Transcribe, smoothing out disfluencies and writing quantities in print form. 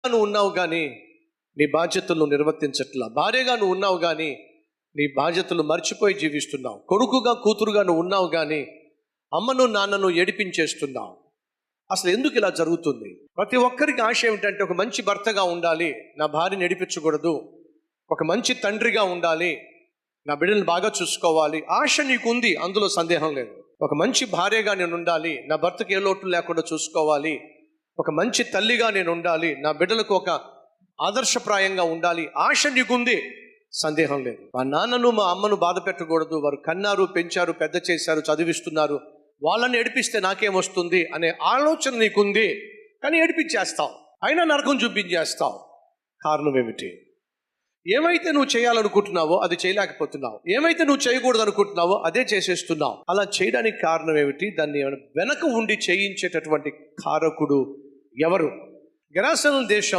నువ్వు ఉన్నావు కానీ నీ బాధ్యతలను నిర్వర్తించట్లా. భార్యగా నువ్వు ఉన్నావు కానీ నీ బాధ్యతలు మర్చిపోయి జీవిస్తున్నావు. కొడుకుగా కూతురుగా నువ్వు ఉన్నావు కానీ అమ్మను నాన్నను ఏడిపించేస్తున్నావు. అసలు ఎందుకు ఇలా జరుగుతుంది? ప్రతి ఒక్కరికి ఆశ ఏమిటంటే ఒక మంచి భర్తగా ఉండాలి, నా భార్యని ఏడిపించకూడదు. ఒక మంచి తండ్రిగా ఉండాలి, నా బిడ్డలను బాగా చూసుకోవాలి. ఆశ నీకుంది, అందులో సందేహం లేదు. ఒక మంచి భార్యగా నేను ఉండాలి, నా భర్తకు ఏ లోటు లేకుండా చూసుకోవాలి. ఒక మంచి తల్లిగా నేను ఉండాలి, నా బిడ్డలకు ఒక ఆదర్శప్రాయంగా ఉండాలి. ఆశ నీకుంది, సందేహం లేదు. మా నాన్నను మా అమ్మను బాధ పెట్టకూడదు, వారు కన్నారు, పెంచారు, పెద్ద చేశారు, చదివిస్తున్నారు, వాళ్ళని ఏడిపిస్తే నాకేమొస్తుంది అనే ఆలోచన నీకుంది. కానీ ఏడిపించేస్తావు, అయినా నరకం చూపించేస్తావు. కారణం ఏమిటి? ఏమైతే నువ్వు చేయాలనుకుంటున్నావో అది చేయలేకపోతున్నావు, ఏమైతే నువ్వు చేయకూడదు అనుకుంటున్నావో అదే చేసేస్తున్నావు. అలా చేయడానికి కారణం ఏమిటి? దాన్ని వెనక ఉండి చేయించేటటువంటి కారకుడు ఎవరు? గెరాసేనుల దేశం